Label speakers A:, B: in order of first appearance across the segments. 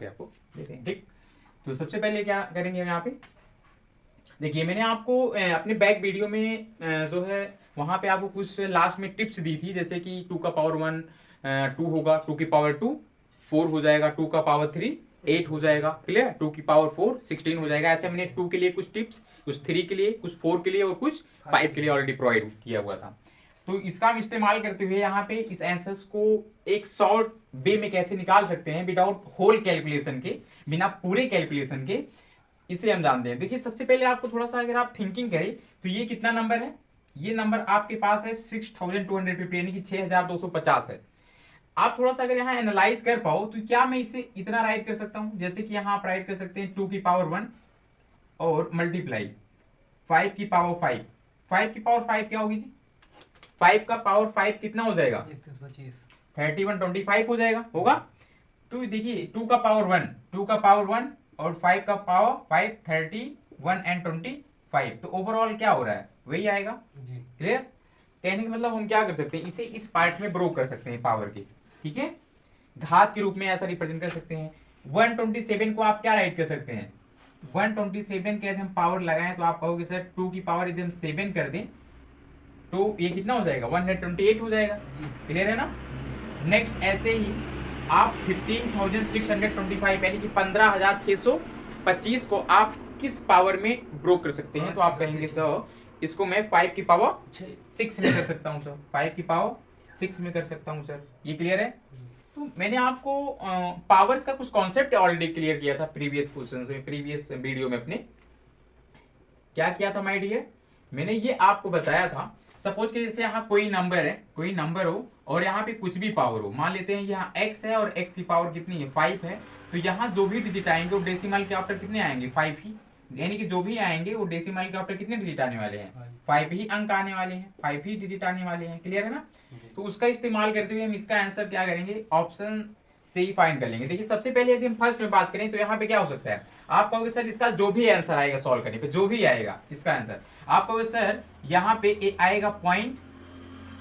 A: के आपको देते हैं। ठीक, तो सबसे पहले क्या करेंगे हम यहाँ पे, देखिए मैंने आपको अपने बैक वीडियो में जो है वहां पे आपको कुछ लास्ट में टिप्स दी थी, जैसे कि 2 का पावर 1 2 होगा, 2 की पावर 2 4 हो जाएगा, 2 का पावर 3 8 हो जाएगा, क्लियर, 2 की पावर 4 16 हो जाएगा। ऐसे मैंने 2 के लिए कुछ टिप्स, कुछ 3 के लिए, कुछ 4 के लिए और कुछ 5 के लिए ऑलरेडी प्रोवाइड किया हुआ था। तो इसका हम इस्तेमाल करते हुए यहाँ पे इस आंसर्स को एक शॉर्ट वे में कैसे निकाल सकते हैं विदाउट होल कैलकुलेशन के, बिना पूरे कैलकुलेशन के, इसे हम जानते हैं। देखिए सबसे पहले आपको थोड़ा सा अगर आप थिंकिंग करें तो ये कितना नंबर है, ये नंबर आपके पास है 6250 यानी कि 6250 है। आप थोड़ा सा अगर यहाँ एनालाइज कर पाओ तो क्या मैं इसे इतना राइट कर सकता हूँ, जैसे कि यहाँ आप राइट कर सकते हैं 2 की पावर 1 और मल्टीप्लाई 5 की पावर 5, 5 की पावर 5 क्या होगी जी, 5 का पावर 5 कितना हो जाएगा 3125 हो जाएगा, होगा। तो देखिए 2 का पावर 1, 2 का पावर 1 और 5 का पावर 5 31 एंड 25, तो ओवरऑल क्या हो रहा है वही आएगा, क्लियर। कहने का मतलब हम क्या कर सकते हैं, इसे इस पार्ट में ब्रो कर सकते हैं पावर के, ठीक है, घात के रूप में ऐसा रिप्रेजेंट कर सकते हैं। 127 को आप क्या राइट कर सकते हैं, 127 के यदि हम पावर लगाएं तो आप कहोगे सर 2 की पावर यदि हम 7 कर दें तो ये कितना हो जाएगा 128 हो जाएगा, क्लियर है ना। नेक्स्ट ऐसे ही आप 15,625 यानी कि 15,625 को आप किस पावर में ब्रो कर सकते हैं, तो आप कहेंगे सर इसको मैं 5 की पावर 6 में कर सकता हूँ सर, 5 की पावर 6 में कर सकता हूँ सर, ये क्लियर है। तो मैंने आपको पावर्स का कुछ कॉन्सेप्ट ऑलरेडी क्लियर किया था प्रीवियस क्वेश्चन में, प्रीवियस वीडियो में अपने क्या किया था माय डियर, मैंने ये आपको बताया था। सपोज कि जैसे यहाँ कोई नंबर है, कोई नंबर हो और यहाँ पे कुछ भी पावर हो, मान लेते हैं यहाँ x है और x की पावर कितनी है 5 है, तो यहाँ जो भी डिजिट आएंगे वो डेसिमल के आफ्टर कितने आएंगे 5 ही, यानी कि जो भी आएंगे वो डेसिमल के आफ्टर कितने डिजिट आने वाले हैं 5 ही अंक आने वाले हैं, 5 ही डिजिट आने वाले हैं, क्लियर है ना। तो उसका इस्तेमाल करते हुए हम इसका आंसर क्या करेंगे, ऑप्शन से ही फाइंड कर लेंगे। देखिए सबसे पहले यदि हम फर्स्ट में बात करें तो यहाँ पे क्या हो सकता है, आप कहोगे सर इसका जो भी आंसर आएगा सॉल्व करने पे, जो भी आएगा इसका आंसर, आप कहोगे सर यहाँ पे आएगा पॉइंट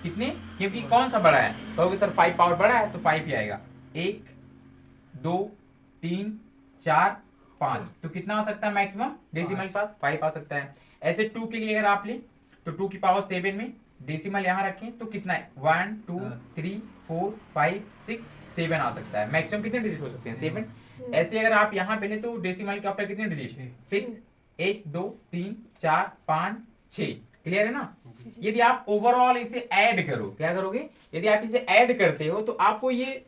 A: कितने, क्योंकि कौन सा बड़ा है, कहोगे सर 5 पावर बड़ा है तो 5 ही आएगा, 1 2 3 4 5, तो कितना आ सकता है मैक्सिमम डेसिमल पास 5 आ सकता है। ऐसे 2 के लिए अगर आप लें तो 2 की पावर 7 में डेसिमल यहाँ रखें तो कितना है 1 2 3 4 5 6 7 आ सकता है, मैक्सिमम कितने डिजिट हो सकते हैं 7। ऐसे अगर आप यहाँ पे लें तो डेसिमल के ऊपर कितने डिजिट 6, 1 2 3 4 5 6, क्लियर है ना। यदि आप ओवरऑल इसे ऐड करो, क्या करोगे, यदि आप इसे ऐड करते हो तो आपको ये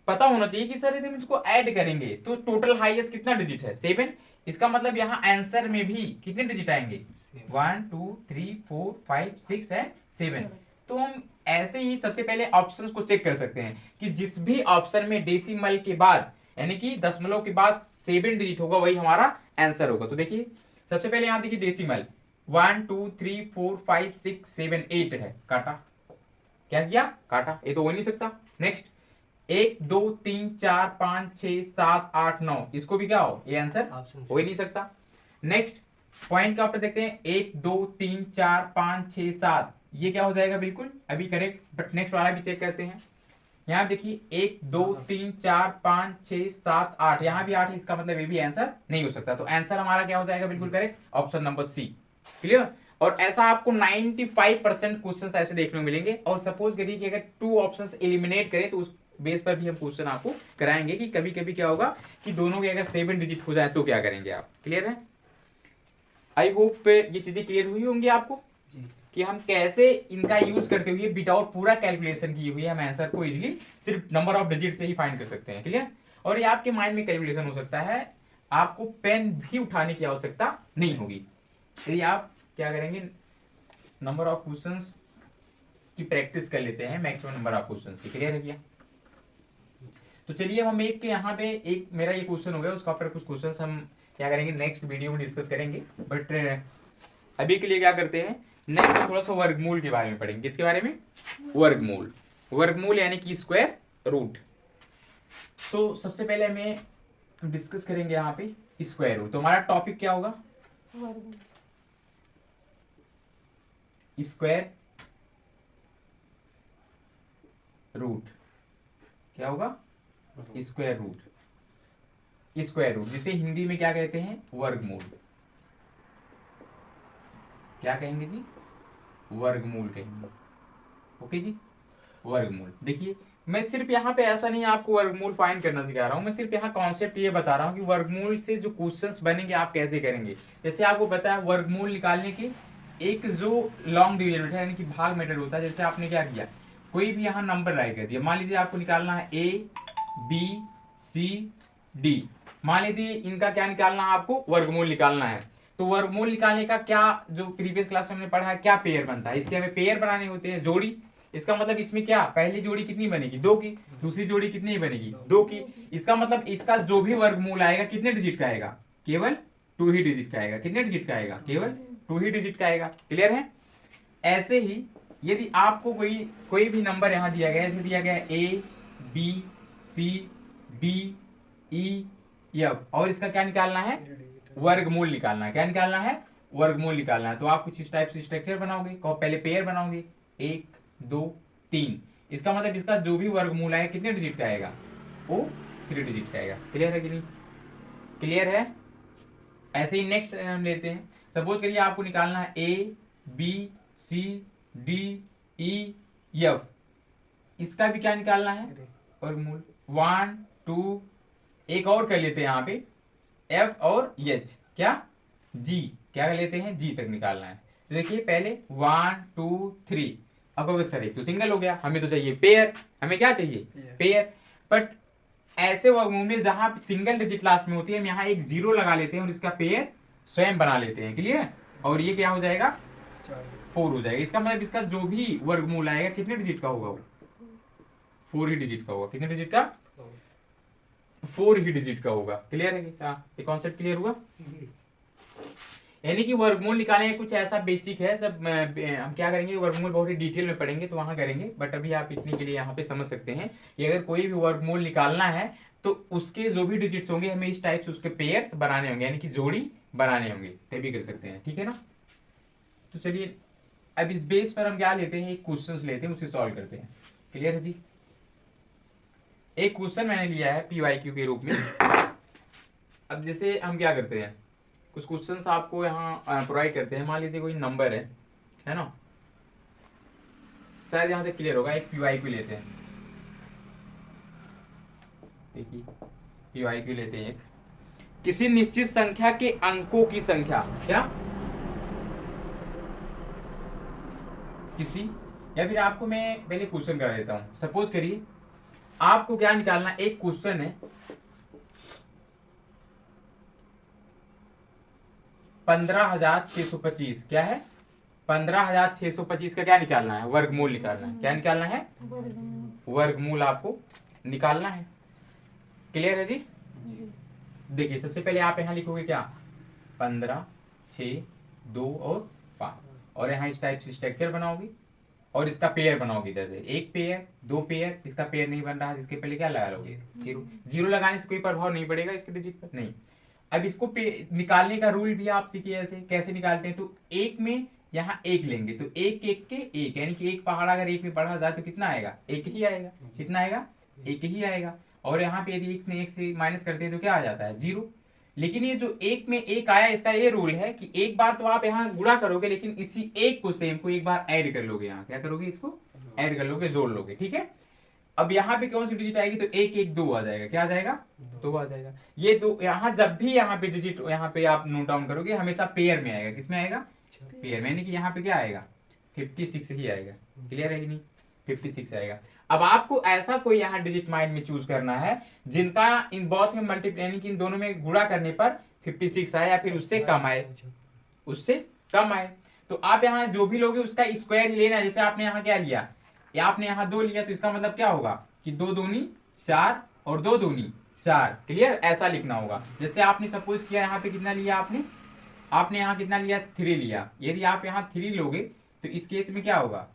A: पता होना चाहिए कि सर यदि हम इसको ऐड करेंगे तो टोटल हाईएस्ट कितना डिजिट है 7, इसका मतलब यहाँ आंसर में भी कितने डिजिट आएंगे 1 2 3 4 5 6 एंड 7। तो हम ऐसे ही सबसे पहले ऑप्शंस को चेक कर सकते हैं कि जिस भी ऑप्शन में डेसिमल के बाद यानी कि दशमलव के बाद 7 डिजिट होगा वही हमारा आंसर होगा। तो देखिए सबसे पहले यहाँ देखिए डेसिमल 1 2 3 4 5 6 7 8 है, काटा, क्या किया काटा, ये तो हो नहीं सकता। नेक्स्ट 1 2 3 4 5 6 7 8 9, इसको भी क्या हो ये आंसर हो ही नहीं सकता। नेक्स्ट पॉइंट का ऊपर देखते हैं 1 2 3 4 5 6 7, ये क्या हो जाएगा बिल्कुल अभी करेक्ट, बट नेक्स्ट वाला भी चेक करते हैं। यहाँ देखिए 1 2 3 4 5 6 7 8, यहाँ भी 8 है, इसका मतलब ये भी आंसर नहीं हो सकता। तो आंसर हमारा क्या हो जाएगा बिल्कुल correct, option number C, clear. और ऐसा आपको 95% क्वेश्चन ऐसे देखने को मिलेंगे। और सपोज करिए कि अगर 2 ऑप्शंस एलिमिनेट करें तो उस बेस पर भी हम क्वेश्चन आपको कराएंगे कि कभी कभी क्या होगा कि दोनों के अगर 7 डिजिट हो जाए तो क्या करेंगे आप, क्लियर है। आई होप ये चीजें क्लियर हुई होंगी आपको कि हम कैसे इनका यूज करते हुए विदाउट पूरा कैलकुलेशन किए हुए हम आंसर को इजीली सिर्फ नंबर ऑफ डिजिट से ही फाइंड कर सकते हैं, क्लियर। और ये आपके माइंड में कैलकुलेशन हो सकता है, आपको पेन भी उठाने की आवश्यकता नहीं होगी। यदि आप क्या करेंगे नंबर ऑफ क्वेश्चंस की प्रैक्टिस कर लेते हैं, मैक्सिमम नंबर ऑफ क्वेश्चंस की, क्लियर है क्या। तो चलिए हम एक के यहाँ पे एक मेरा ये क्वेश्चन हो गया, उसका ऊपर कुछ क्वेश्चंस हम क्या करेंगे नेक्स्ट वीडियो में डिस्कस करेंगे। बट अभी के लिए क्या करते हैं नेक्स्ट थोड़ा सा वर्गमूल के बारे में पढ़ेंगे। किसके बारे में, वर्गमूल, वर्गमूल यानी कि स्क्वायर रूट। सो सबसे पहले हमें डिस्कस करेंगे यहाँ पे स्क्वायर रूट। तो हमारा टॉपिक क्या होगा, स्क्वायर रूट, क्या होगा स्क्वायर रूट। स्क्वायर रूट, जिसे हिंदी में क्या कहते हैं, वर्गमूल। क्या कहेंगे जी, वर्गमूल कहेंगे। ओके जी, वर्गमूल। देखिए मैं सिर्फ यहाँ पे ऐसा नहीं आपको वर्गमूल फाइंड करना सिखा रहा हूँ, मैं सिर्फ यहाँ कॉन्सेप्ट ये बता रहा हूँ कि वर्गमूल से जो क्वेश्चंस बनेंगे आप कैसे करेंगे। जैसे आपको पता है वर्गमूल निकालने की एक जो लॉन्ग डिवीजन मेथड यानी कि भाग मेथड होता है। जैसे आपने क्या किया, कोई भी यहाँ नंबर राइट कर दिया, मान लीजिए आपको निकालना है A B C D, मान लीजिए इनका क्या निकालना है, आपको वर्गमूल निकालना है। तो वर्गमूल निकालने का क्या, जो प्रीवियस क्लास में हमने पढ़ा है, क्या पेयर बनता है, इसके हमें पेयर बनाने होते हैं, जोड़ी। इसका मतलब इसमें क्या, पहली जोड़ी कितनी बनेगी, 2 की, दूसरी जोड़ी कितनी बनेगी, 2 की। इसका मतलब इसका जो भी वर्गमूल आएगा कितने डिजिट का आएगा, केवल 2 ही डिजिट का आएगा। कितने डिजिट का आएगा, केवल 2 ही डिजिट का आएगा। क्लियर है। ऐसे ही यदि आपको कोई भी नंबर यहाँ दिया गया, ऐसे दिया गया A B C D E F, और इसका क्या निकालना है, वर्गमूल निकालना है। क्या निकालना है, वर्गमूल निकालना है। तो आप कुछ इस टाइप से स्ट्रक्चर बनाओगे, पहले पेयर बनाओगे 1 2 3, इसका मतलब इसका जो भी वर्गमूल आएगा कितने डिजिट का आएगा, वो 3 डिजिट का आएगा। क्लियर है कि नहीं, क्लियर है। ऐसे ही नेक्स्ट हम लेते हैं, सपोज करिए आपको निकालना है A B C D E F, इसका भी क्या निकालना है, वर्गमूल। 1 2, एक और कर लेते हैं यहाँ पे F और H, क्या G, क्या कर लेते हैं, G तक निकालना है। तो देखिए पहले 1 2 3, अब सर एक तो सिंगल हो गया, हमें तो चाहिए पेयर, हमें क्या चाहिए, पेयर। बट ऐसे वर्गमूल में जहां सिंगल डिजिट लास्ट में होती है, हम यहाँ एक 0 लगा लेते हैं और इसका पेयर स्वयं बना लेते हैं। क्लियर है। और ये क्या हो जाएगा, 4 हो जाएगा। इसका मतलब इसका जो भी वर्गमूल आएगा कितने डिजिट का होगा, वो 4 ही डिजिट का होगा। कितने डिजिट का, 4 ही डिजिट का होगा। क्लियर है क्या, ये कॉन्सेप्ट क्लियर हुआ। यानी कि वर्गमूल निकालने का कुछ ऐसा बेसिक है, सब हम क्या करेंगे, वर्गमूल बहुत ही डिटेल में पढ़ेंगे तो वहां करेंगे। बट अभी आप इतने के लिए यहाँ पे समझ सकते हैं कि अगर कोई भी वर्गमूल निकालना है तो उसके जो भी डिजिट्स होंगे हमें इस टाइप से उसके पेयर्स बनाने होंगे, यानी कि जोड़ी बनाने होंगे, तभी कर सकते हैं। ठीक है ना। तो चलिए अब इस बेस पर हम क्या लेते हैं, एक क्वेश्चन लेते हैं, उसे सॉल्व करते हैं। क्लियर है जी। एक क्वेश्चन मैंने लिया है PYQ के रूप में। अब जैसे हम क्या करते हैं, कुछ क्वेश्चंस आपको यहाँ प्रोवाइड करते हैं। मान लीजिए कोई नंबर है ना, शायद यहाँ तक क्लियर होगा। एक PYQ लेते हैं, देखिए PYQ लेते हैं। एक किसी निश्चित संख्या के अंकों की संख्या, क्या किसी, या फिर आपको मैं पहले क्वेश्चन करा देता हूं। सपोज करिए आपको क्या निकालना, एक क्वेश्चन है 15,625, क्या है 15,625 का क्या निकालना है, वर्गमूल निकालना है। क्या निकालना है, वर्गमूल आपको निकालना है। क्लियर है जी। देखिए सबसे पहले आप यहाँ लिखोगे क्या, 15 6 2 और 5, और यहाँ इस टाइप से स्ट्रक्चर बनाओगे और इसका पेयर बनाओगे। इधर से एक पेयर, 2 पेयर, इसका पेयर नहीं बन रहा है, इसके पहले क्या लगा लोगे, 0। 0 लगाने से कोई प्रभाव नहीं पड़ेगा इसके डिजिट पर, नहीं। अब इसको निकालने का रूल भी आप सीखिए, ऐसे कैसे निकालते हैं। तो एक में यहाँ 1 लेंगे, तो 1 1 के 1, यानी कि एक पहाड़ अगर 1 में बढ़ा जाए तो कितना आएगा, 1 ही आएगा। कितना आएगा, 1 ही आएगा। और यहाँ पे यदि 1 में 1 से माइनस करते हैं तो क्या आ जाता है, 0। लेकिन ये जो 1 में 1 आया, इसका ये रूल है कि एक बार तो आप यहाँ गुणा करोगे, लेकिन इसी 1 को सेम को एक बार ऐड कर लोगे। यहाँ क्या करोगे, इसको ऐड कर लोगे, जोड़ लोगे। ठीक है। अब यहाँ पे कौन सी डिजिट आएगी, तो 1 1 2 आ जाएगा। क्या आ जाएगा, 2 आ जाएगा। ये 2 यहाँ जब भी यहाँ पे डिजिट यहाँ पे आप नोट डाउन करोगे हमेशा पेयर में आएगा। किसमें आएगा, पेयर में, यानी कि यहाँ पे क्या आएगा, 56 ही आएगा। क्लियर है कि नहीं, 56 आएगा। अब आपको ऐसा कोई यहाँ डिजिट माइंड में चूज करना है जिनका इन बोथ में मल्टीप्लाई, यानी कि इन दोनों में गुणा करने पर 56 आए या फिर उससे कम आए, उससे कम आए। तो आप यहाँ जो भी लोगे उसका स्क्वायर ही लेना है। जैसे आपने यहाँ क्या लिया, या आपने यहाँ 2 लिया, तो इसका मतलब क्या होगा कि 2 दूनी 4 और 2 दूनी 4। क्लियर, ऐसा लिखना होगा। जैसे आपने सपोज किया यहाँ पे कितना लिया आपने यहाँ कितना लिया, 3 लिया। यदि आप यहाँ 3 लोगे तो इस केस में क्या होगा,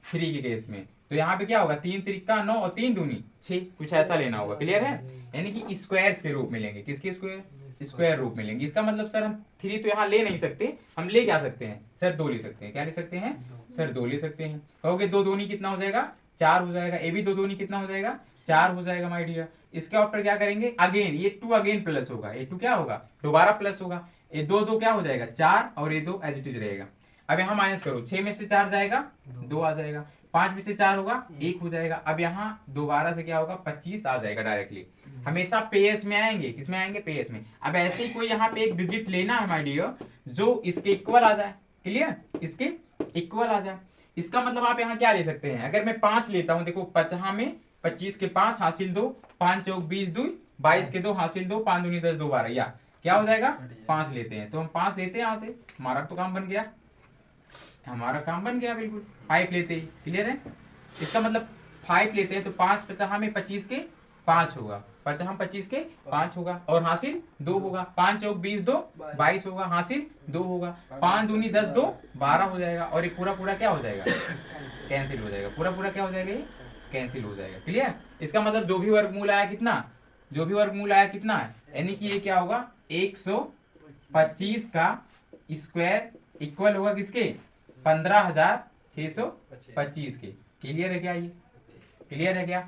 A: 3 के केस में तो यहाँ पे क्या होगा, 3 त्रिका 9 और 3 दूनी 6, कुछ ऐसा लेना होगा। क्लियर है, यानी कि स्क्वायर्स के रूप में लेंगे। किसके स्क्वायर, स्क्वायर रूप में लेंगे। इसका मतलब सर हम 3 तो यहाँ ले नहीं सकते, हम ले क्या सकते हैं सर, 2 ले सकते हैं। क्या ले सकते हैं सर, 2 ले सकते हैं। कहोगे 2 दूनी कितना हो जाएगा, 4 हो जाएगा। ये भी 2 दूनी कितना हो जाएगा, 4 हो जाएगा माय डियर। इसके ऊपर क्या करेंगे, अगेन ये 2 अगेन प्लस होगा, ये 2 क्या होगा, दोबारा प्लस होगा, ये 2 क्या हो जाएगा 4, और ये 2 एज इट इज रहेगा। अब यहाँ माइनस करो, 6 में से 4 जाएगा 2 आ जाएगा, 5 में से 4 होगा 1 हो जाएगा। अब यहाँ दोबारा से क्या होगा 25 आ जाएगा डायरेक्टली। हमेशा पेयर्स में आएंगे, किसमें आएंगे, पेयर्स में। अब ऐसे ही कोई यहाँ पे एक डिजिट लेना है माय डियर जो इसके इक्वल आ जाए, क्लियर, इसके इक्वल आ जाए। इसका मतलब आप यहाँ क्या ले सकते हैं, अगर मैं 5 लेता हूँ, देखो 50 में 25 के 5 हासिल 2, 5 चौक 20 2, 22 के 2 हासिल 2, 5 दूनी 10 2 12, या क्या हो जाएगा 5 लेते हैं। तो हम 5 लेते हैं यहाँ से, हमारा तो काम बन गया, हमारा काम बन गया बिल्कुल। 5 लेते ही, क्लियर है। इसका मतलब 5 लेते हैं तो 5 50 में 25 के 5 होगा, 50 25 के 5 होगा, और हासिल 2 होगा, 5 चौक 20 2 22 होगा, हासिल 2 होगा, 5 दूनी 10 2 12 हो जाएगा, और ये पूरा पूरा क्या हो जाएगा, कैंसिल हो जाएगा, पूरा पूरा क्या हो जाएगा, ये कैंसिल हो जाएगा, क्लियर। इसका मतलब जो भी वर्गमूल आया कितना, जो भी वर्गमूल आया कितना है, यानी कि ये क्या होगा 125 का स्क्वायर इक्वल होगा किसके, 15,625 के। क्लियर है क्या, ये क्लियर है क्या,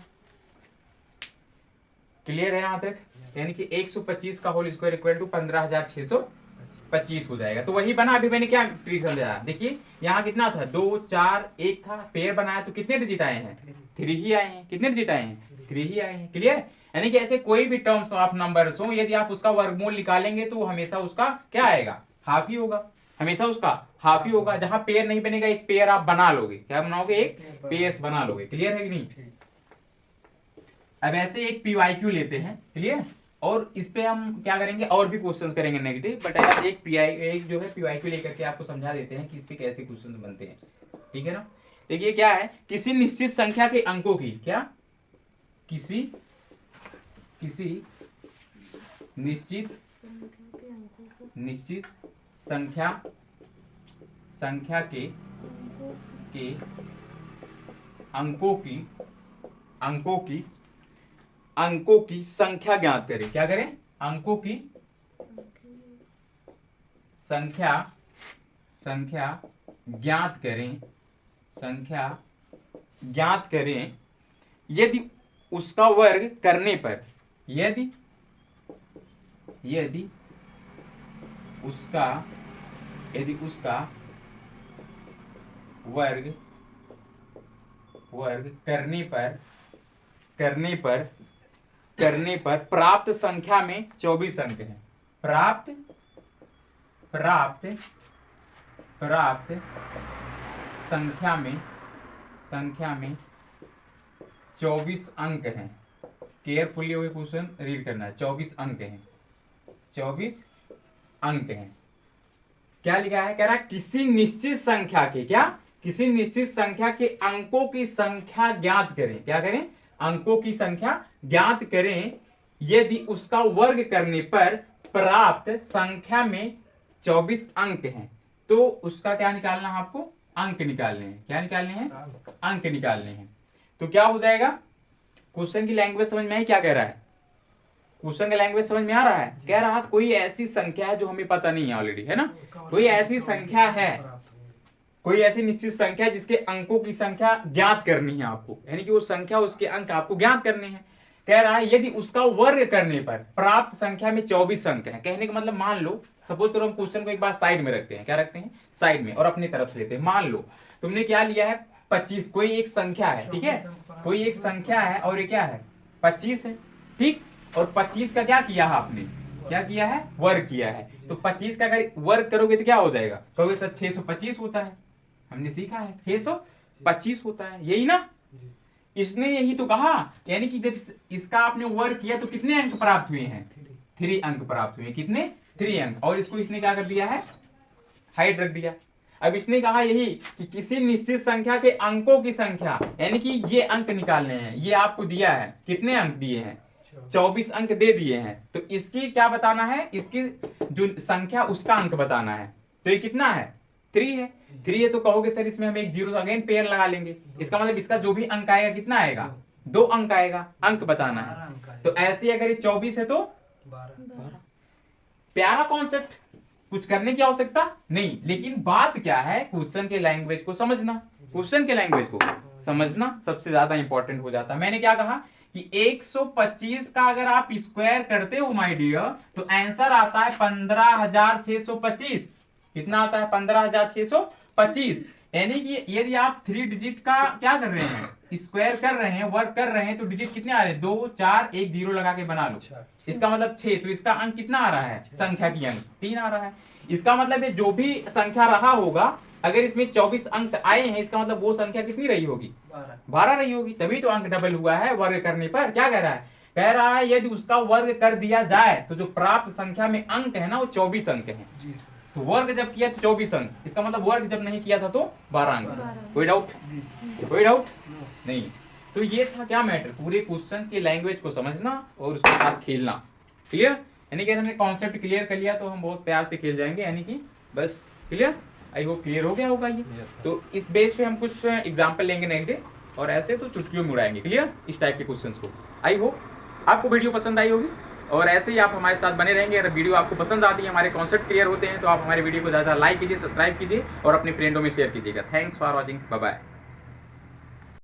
A: क्लियर है यहाँ तक। यानी कि 125 का होल स्क्वायर इक्वल टू 15,625 हो जाएगा। तो वही बना, अभी मैंने क्या ट्रिक समझाया, देखिए यहाँ कितना था 2 4 1 था, पेयर बनाया तो कितने डिजिट आए हैं, 3 ही आए हैं, कितने डिजिट आए हैं, 3 ही आए हैं, क्लियर। यानी कि ऐसे कोई भी टर्म्स ऑफ नंबर्स हो, यदि आप उसका वर्गमूल निकालेंगे तो हमेशा उसका क्या आएगा, हाफ ही होगा, हमेशा उसका हाफ ही होगा। जहां पेयर नहीं बनेगा एक पेयर आप बना लोगे, क्या बनाओगे, एक पेयर्स बना लोगे, क्लियर है कि नहीं। अब ऐसे एक PYQ लेते हैं, क्लियर, और इस पे हम क्या करेंगे, और भी क्वेश्चंस करेंगे नेगेटिव, बट एक जो है PYQ लेकर के आपको समझा देते हैं कि इस पे कैसे क्वेश्चंस बनते हैं, ठीक है ना। देखिए क्या है, किसी निश्चित संख्या के अंकों की, क्या, किसी निश्चित संख्या के अंकों की संख्या ज्ञात करें, क्या करें, अंकों की संख्या ज्ञात करें, यदि उसका वर्ग करने पर, यदि उसका वर्ग करने पर प्राप्त संख्या में 24 अंक हैं, प्राप्त संख्या में 24 अंक हैं। केयरफुली वो क्वेश्चन रीड करना है, 24 अंक हैं, 24 अंक हैं। क्या लिखा है, कह रहा है किसी निश्चित संख्या के, क्या, किसी निश्चित संख्या के अंकों की संख्या ज्ञात करें, क्या करें, अंकों की संख्या ज्ञात करें, यदि उसका वर्ग करने पर प्राप्त संख्या में 24 अंक हैं। तो उसका क्या निकालना है आपको, अंक निकालने हैं, क्या निकालने हैं, अंक निकालने हैं। तो क्या हो जाएगा, क्वेश्चन की लैंग्वेज समझ में है, क्या कह रहा है, क्वेश्चन का लैंग्वेज समझ में आ रहा है। कह रहा कोई ऐसी संख्या है जो हमें पता नहीं है ऑलरेडी, है ना, कोई ऐसी संख्या है, कोई ऐसी निश्चित संख्या जिसके अंकों की संख्या ज्ञात करनी है आपको, यानी कि वो संख्या, उसके अंक आपको ज्ञात करने हैं। कह रहा है यदि उसका वर्ग करने पर प्राप्त संख्या में 24 अंक है। कहने का मतलब, मान लो सपोज करो हम क्वेश्चन को एक बार साइड में रखते हैं, क्या रखते हैं, साइड में, और अपनी तरफ से लेते हैं। मान लो तुमने क्या लिया है 25, कोई एक संख्या है, ठीक है, कोई एक संख्या है, और ये क्या है 25 है, ठीक, और 25 का क्या किया है आपने, क्या किया है, वर्ग किया है। तो 25 का अगर वर्ग करोगे तो क्या हो जाएगा, कहोगे सर 625 होता है, हमने सीखा है 625 होता है, यही ना, इसने यही तो कहा। यानी कि जब इसका आपने वर्ग किया तो कितने अंक प्राप्त हुए हैं, 3 अंक प्राप्त हुए, कितने, 3 अंक, और इसको इसने क्या कर दिया है, हाइड रख दिया। अब इसने कहा यही कि किसी निश्चित संख्या के अंकों की संख्या, यानी कि ये अंक निकालने हैं, ये आपको दिया है, कितने अंक दिए हैं, 24 अंक दे दिए हैं। तो इसकी क्या बताना है, इसकी जो संख्या उसका अंक बताना है। तो ये कितना है, 3 है, 3 है, तो कहोगे सर इसमें हम एक जीरो अगेन पेयर लगा लेंगे, इसका मतलब इसका जो भी अंक आएगा कितना आएगा, 2 अंक आएगा, अंक बताना है। तो ऐसे अगर ये 24 है तो 12। प्यारा कॉन्सेप्ट, कुछ करने की आवश्यकता नहीं। लेकिन बात क्या है, क्वेश्चन के लैंग्वेज को समझना, क्वेश्चन के लैंग्वेज को समझना सबसे ज्यादा इंपॉर्टेंट हो जाता है। मैंने क्या कहा कि 125 का अगर आप स्क्वायर करते हो माय डियर तो आंसर आता है 15,625। कितना आता है? 15,625। यानी कि यदि आप 3 डिजिट का क्या कर रहे हैं, स्क्वायर कर रहे हैं, वर्क कर रहे हैं, तो डिजिट कितने आ रहे हैं? 2 4 1 0 लगा के बना लो। इसका मतलब 6। तो इसका अंक कितना आ रहा है? संख्या की अंक 3 आ रहा है। इसका मतलब ये जो भी संख्या रहा होगा, अगर इसमें 24 अंक आए हैं, इसका मतलब वो संख्या कितनी रही होगी? 12 रही होगी। तभी तो अंक डबल हुआ है वर्ग करने पर। क्या कह रहा है? कह रहा है यदि उसका वर्ग कर दिया जाए तो जो प्राप्त संख्या में अंक है ना, वो 24 अंक है। तो वर्ग जब किया तो 24 अंक, इसका मतलब वर्ग जब नहीं किया था तो 12 अंक। कोई डाउट? कोई डाउट नहीं। तो ये था क्या मैटर, पूरे क्वेश्चन की लैंग्वेज को समझना और उसके साथ खेलना। क्लियर? यानी कि हमने कॉन्सेप्ट क्लियर कर लिया तो हम बहुत प्यार से खेल जाएंगे। यानी कि बस क्लियर, आई होप क्लियर हो गया होगा ये। तो इस बेस पे हम कुछ एग्जाम्पल लेंगे नेक्स्ट डे, और ऐसे तो चुटकियों में उड़ाएंगे। क्लियर? इस टाइप के क्वेश्चंस को। आई होप आपको वीडियो पसंद आई होगी, और ऐसे ही आप हमारे साथ बने रहेंगे। अगर वीडियो आपको पसंद आती है, हमारे कॉन्सेप्ट क्लियर होते हैं, तो आप हमारे वीडियो को ज़्यादा लाइक कीजिए, सब्सक्राइब कीजिए और अपने फ्रेंडों में शेयर कीजिएगा। Thanks for watching, bye bye.